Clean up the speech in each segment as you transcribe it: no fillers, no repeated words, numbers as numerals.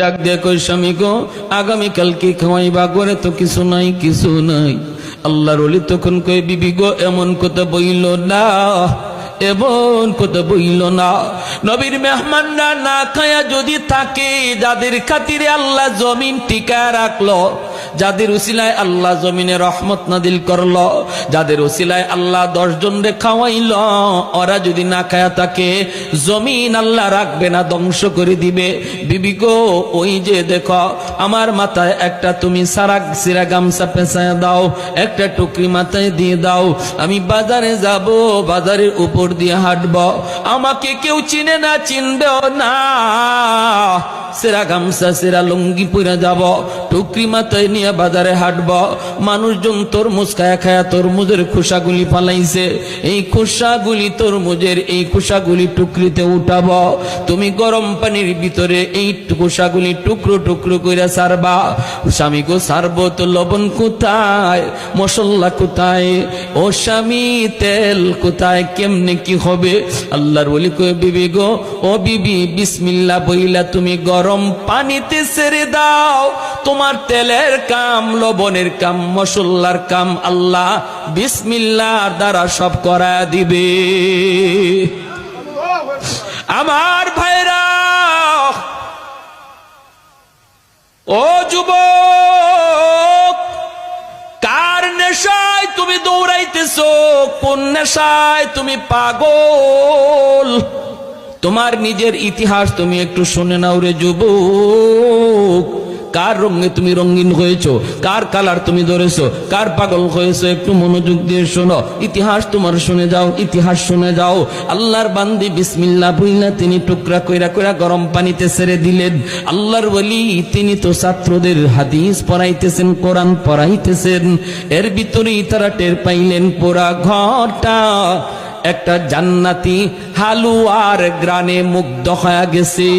ডাক দিয়ে কই স্বামী গো আগামীকাল কি খাওয়াইবা? করে তো কিছু নাই কিছু নাই। আল্লাহর ওলি তখন কই বিবি গো এমন কথা বইল না, এমন কথা বইল না। নবীর মেহমানরা না খায়া যদি থাকে, যাদের খাতিরে আল্লাহ জমিন টিকা রাখলো, যাদের উসিলায় আল্লাহ জমিনে রহমত নাদিল করলো, যাদের উসিলায় আল্লাহ 10 জনরে খাওয়াইল, ওরা যদি না খায়া থাকে জমিন আল্লাহ রাখবে না, ধ্বংস করে দিবে। বিবি গো ওই যে দেখো আমার মাথায় একটা তুমি সিরা গামছা পেঁচায় দাও, একটা টুকরি মাথায় দিয়ে দাও, আমি বাজারে যাব, বাজারের উপর দিয়ে হাঁটব, আমাকে কেউ চিনে না চিনবেও না, সিরা গামছা সিরা লুঙ্গি পরে যাব, টুকরি মাথায় নিয়ে বাজারে হাঁটব। মানুষজন তরমুজ খায়া খায়া তরমুজের খোসাগুলি ফালাইছে, এই খোসাগুলি তরমুজের এই খোসাগুলি টুকরিতে উঠাব, তুমি গরম পানির ভিতরে এই খোসাগুলি টুকরো টুকরো করে সারবা। স্বামী গো সারবো তো লবণ কোথায়, মশলা কোথায়, ও স্বামী তেল কোথায়, কেমনে কি হবে? আল্লাহর ওলি কই বিবি গো ও বিবি বিসমিল্লাহ বইলা তুমি গরম পানিতে ছেড়ে দাও, তোমার তেলের কাম, লবণের কাম, মশলার কাম আল্লাহ বিসমিল্লাহর দ্বারা সব করা দিবে। আমার ভাইরা, ও যুবক, কার নেশায় তুমি দৌড়াইতেছো? কোন নেশায় তুমি পাগল? তোমার নিজের ইতিহাস তুমি একটু শুনে নাও রে যুবক। কার রঙে তুমি রঙিন হয়েছো, কার কালার তুমি ধরেছো, কার পাগল হয়েছো, একটু মনোযোগ দিয়ে শোনো। ইতিহাস তোমার শুনে যাও, ইতিহাস শুনে যাও। আল্লাহর বান্দি বিসমিল্লাহ বইলা তিনি টুকরা কইরা কইরা গরম পানিতে ছেড়ে দিলেন। আল্লাহর ওলি তিনি তো ছাত্রদের হাদিস পড়াইতেছেন, কোরআন পড়াইতেছেন, এর ভিতরেই তারা টের পাইলেন পুরা ঘরটা একটা জান্নাতি হালুয়ার গ্রানে মুগ্ধ হয়ে গেছে,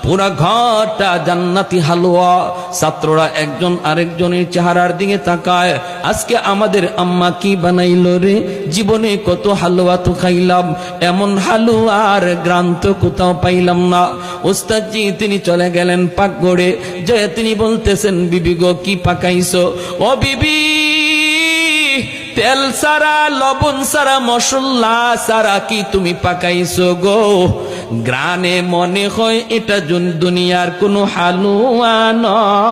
পুরা ঘরটা জান্নাতি হালুয়া। ছাত্ররা একজন আরেকজনের চেহারার দিকে তাকায়, আজকে আমাদের আম্মা কি বানাইলো রে, জীবনে কত হালুয়া তো খাইলাম, এমন হালুয়ার গ্রান তো কোথাও পাইলাম না। ওস্তাদজি তিনি চলে গেলেন পাকঘরে, যে তিনি বলতেছেন বিবি গো কি পাকাইছো? ও বিবি তেল সারা, লবণ সারা, মশলা সারা কি তুমি পাকাইছো গো? গ্রানে মনে হয় এটা দুনিয়ার কোনো হালুয়া নয়।